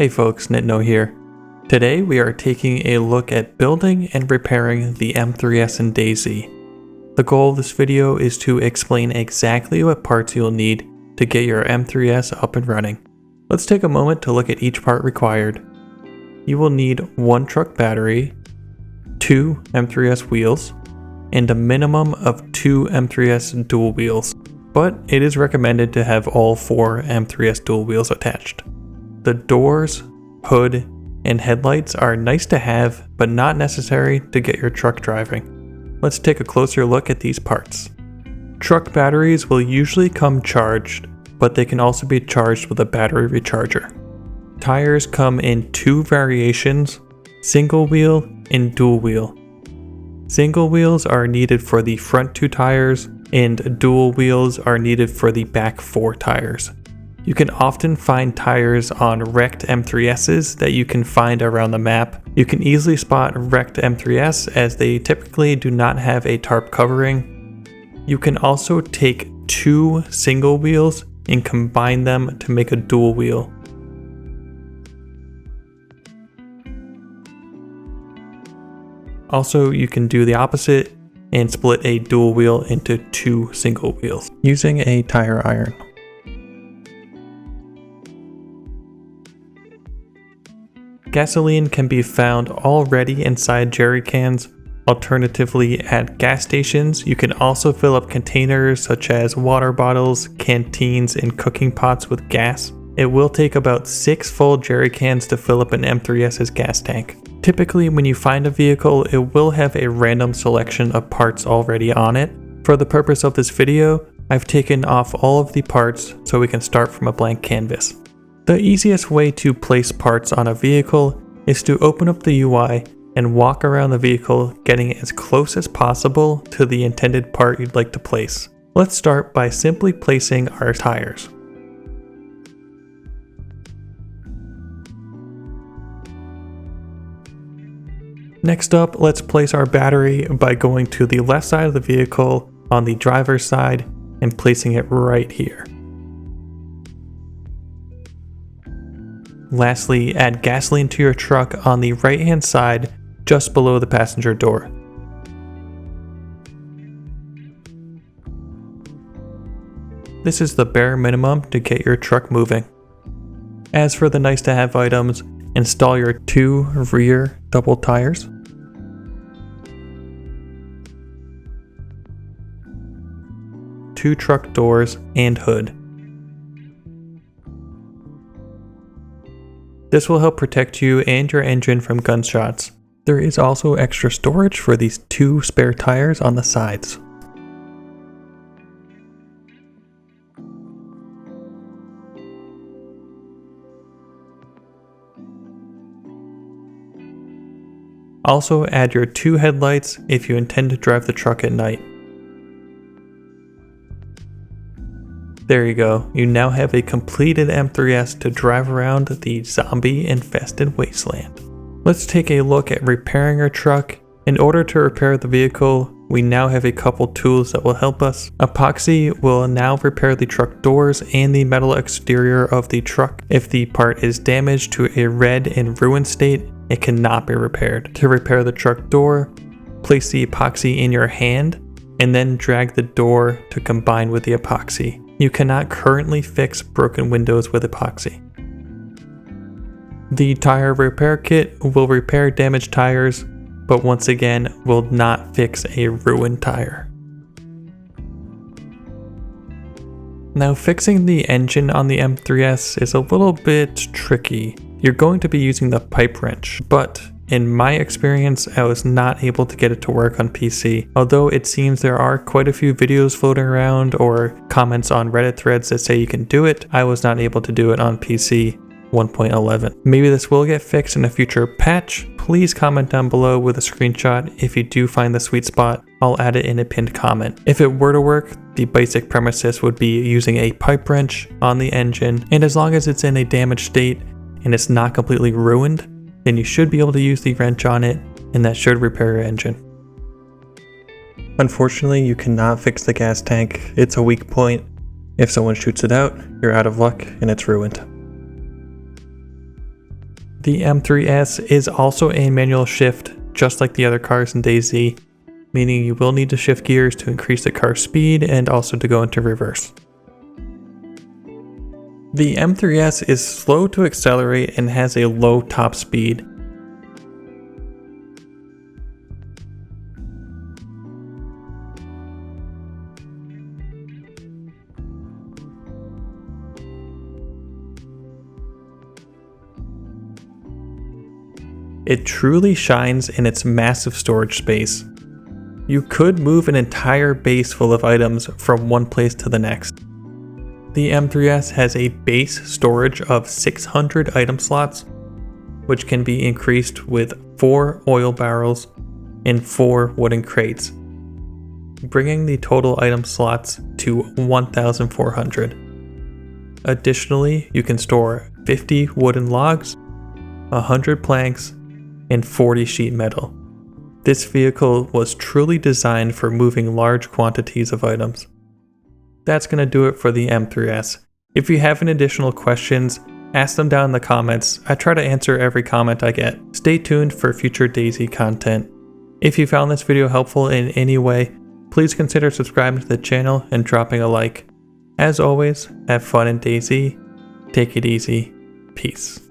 Hey folks, Nitno here. Today we are taking a look at building and repairing the M3S and DayZ. The goal of this video is to explain exactly what parts you'll need to get your M3S up and running. Let's take a moment to look at each part required. You will need one truck battery, 2 M3S wheels, and a minimum of 2 M3S dual wheels, but it is recommended to have all 4 M3S dual wheels attached. The doors, hood, and headlights are nice to have, but not necessary to get your truck driving. Let's take a closer look at these parts. Truck batteries will usually come charged, but they can also be charged with a battery recharger. Tires come in 2 variations, single wheel and dual wheel. Single wheels are needed for the front 2 tires, and dual wheels are needed for the back 4 tires. You can often find tires on wrecked M3Ss that you can find around the map. You can easily spot wrecked M3S as they typically do not have a tarp covering. You can also take 2 single wheels and combine them to make a dual wheel. Also, you can do the opposite and split a dual wheel into 2 single wheels using a tire iron. Gasoline can be found already inside jerry cans. Alternatively, at gas stations, you can also fill up containers such as water bottles, canteens, and cooking pots with gas. It will take about 6 full jerry cans to fill up an M3S's gas tank. Typically, when you find a vehicle, it will have a random selection of parts already on it. For the purpose of this video, I've taken off all of the parts so we can start from a blank canvas. The easiest way to place parts on a vehicle is to open up the UI and walk around the vehicle, getting as close as possible to the intended part you'd like to place. Let's start by simply placing our tires. Next up, let's place our battery by going to the left side of the vehicle on the driver's side and placing it right here. Lastly, add gasoline to your truck on the right hand side just below the passenger door. This is the bare minimum to get your truck moving. As for the nice to have items, install your 2 rear double tires, two truck doors and hood. This will help protect you and your engine from gunshots. There is also extra storage for these 2 spare tires on the sides. Also add your 2 headlights if you intend to drive the truck at night. There you go, you now have a completed M3S to drive around the zombie-infested wasteland. Let's take a look at repairing our truck. In order to repair the vehicle, we now have a couple tools that will help us. Epoxy will now repair the truck doors and the metal exterior of the truck. If the part is damaged to a red and ruined state, it cannot be repaired. To repair the truck door, place the epoxy in your hand and then drag the door to combine with the epoxy. You cannot currently fix broken windows with epoxy. The tire repair kit will repair damaged tires, but once again will not fix a ruined tire. Now, fixing the engine on the M3S is a little bit tricky. You're going to be using the pipe wrench, but in my experience, I was not able to get it to work on PC. Although it seems there are quite a few videos floating around or comments on Reddit threads that say you can do it, I was not able to do it on PC 1.11. Maybe this will get fixed in a future patch. Please comment down below with a screenshot if you do find the sweet spot. I'll add it in a pinned comment. If it were to work, the basic premises would be using a pipe wrench on the engine, and as long as it's in a damaged state and it's not completely ruined, then you should be able to use the wrench on it, and that should repair your engine. Unfortunately, you cannot fix the gas tank. It's a weak point. If someone shoots it out, you're out of luck and it's ruined. The M3S is also a manual shift, just like the other cars in DayZ, meaning you will need to shift gears to increase the car's speed and also to go into reverse. The M3S is slow to accelerate and has a low top speed. It truly shines in its massive storage space. You could move an entire base full of items from one place to the next. The M3S has a base storage of 600 item slots, which can be increased with 4 oil barrels and 4 wooden crates, bringing the total item slots to 1,400. Additionally, you can store 50 wooden logs, 100 planks, and 40 sheet metal. This vehicle was truly designed for moving large quantities of items. That's going to do it for the M3S. If you have any additional questions, ask them down in the comments. I try to answer every comment I get. Stay tuned for future DayZ content. If you found this video helpful in any way, please consider subscribing to the channel and dropping a like. As always, have fun in DayZ, take it easy, peace.